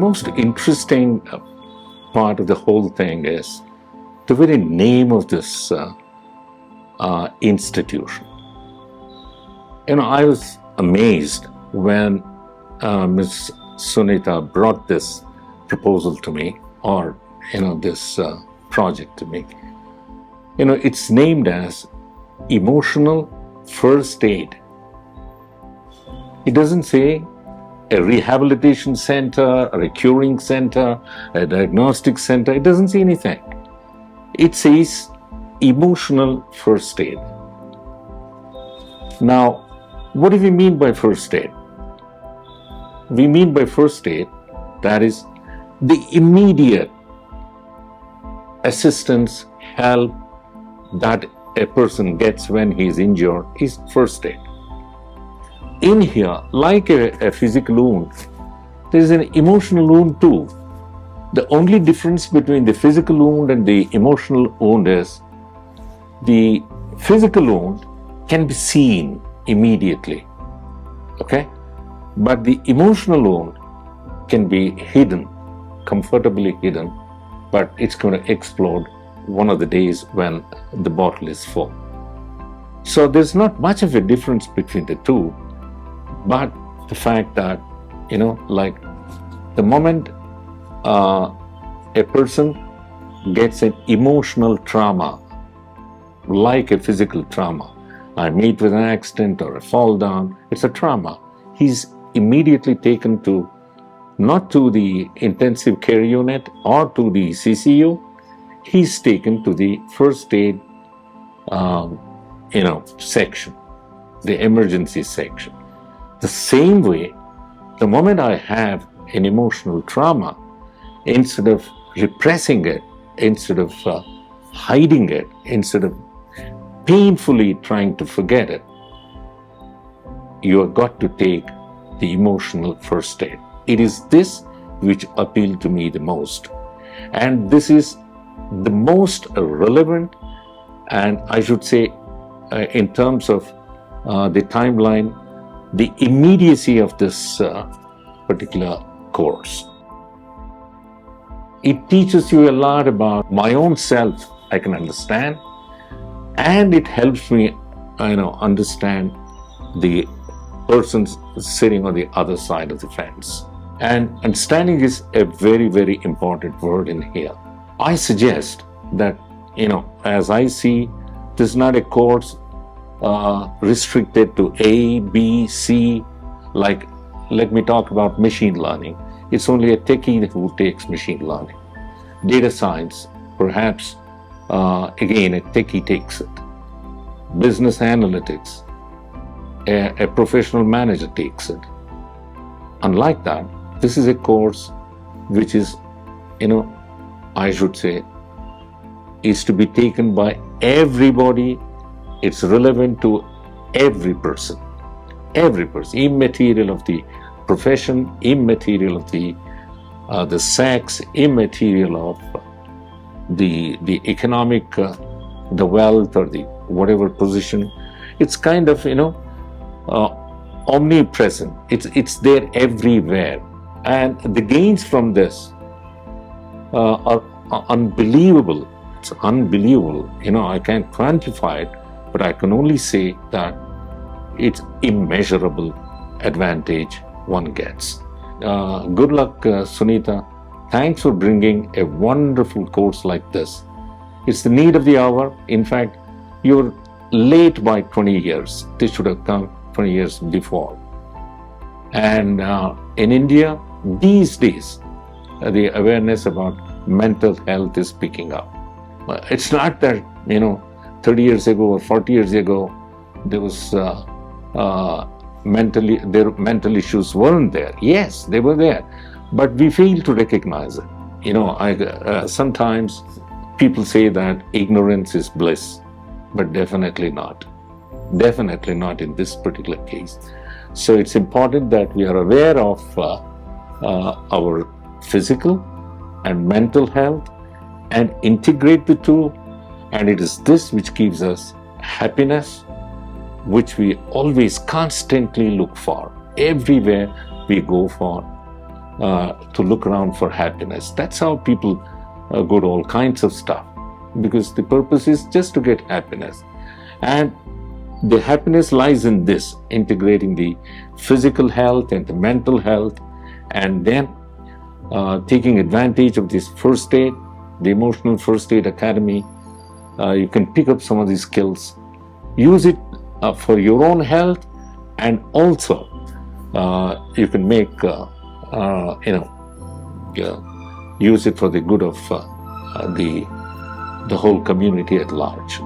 most interesting part of the whole thing is the very name of this institution. I was amazed when Ms. Sunita brought this proposal to me, or this project to me. It's named as Emotional First Aid. It doesn't say a rehabilitation center or a curing center, a diagnostic center. It doesn't say anything. It says emotional first aid. Now, what do we mean by first aid? We mean by first aid, that is the immediate assistance, help that a person gets when he is injured is first aid. In here, like a physical wound, there is an emotional wound too. The only difference between the physical wound and the emotional wound is the physical wound can be seen immediately, okay? But the emotional wound can be hidden, comfortably hidden, but it's going to explode one of the days when the bottle is full. So there's not much of a difference between the two, but the fact that, like the moment a person gets an emotional trauma, like a physical trauma, I meet with an accident or a fall down, it's a trauma. He's immediately taken to, not to the intensive care unit or to the CCU, he's taken to the first aid, section, the emergency section. The same way, the moment I have an emotional trauma, instead of repressing it, instead of hiding it, instead of painfully trying to forget it, you have got to take the emotional first aid. It is this which appealed to me the most. And this is the most relevant, and I should say, in terms of the timeline, the immediacy of this particular course. It teaches you a lot about my own self, I can understand, and it helps me, understand the persons sitting on the other side of the fence. And understanding is a very, very important word in here. I suggest that, as I see, this is not a course restricted to A, B, C, like, let me talk about machine learning. It's only a techie who takes machine learning. Data science, perhaps, again, a techie takes it. Business analytics, a professional manager takes it. Unlike that, this is a course which is, I should say, is to be taken by everybody. It's relevant to every person, immaterial of the profession, immaterial of the sex, immaterial of the economic, the wealth, or the whatever position. It's kind of, omnipresent. It's there everywhere. And the gains from this are unbelievable. It's unbelievable. I can't quantify it, but I can only say that it's immeasurable advantage one gets. Good luck, Sunita. Thanks for bringing a wonderful course like this. It's the need of the hour. In fact, you're late by 20 years. This should have come 20 years before. And in India, these days, the awareness about mental health is picking up. It's not that, 30 years ago or 40 years ago, there was mental issues weren't there. Yes, they were there, but we fail to recognize it. Sometimes people say that ignorance is bliss, but definitely not. Definitely not in this particular case. So it's important that we are aware of our physical and mental health and integrate the two. And it is this which gives us happiness, which we always constantly look for. Everywhere we go for to look around for happiness. That's how people go to all kinds of stuff, because the purpose is just to get happiness. And the happiness lies in this, integrating the physical health and the mental health, and then taking advantage of this first aid, the Emotional First Aid Academy. You can pick up some of these skills, use it for your own health, and also you can make use it for the good of the whole community at large.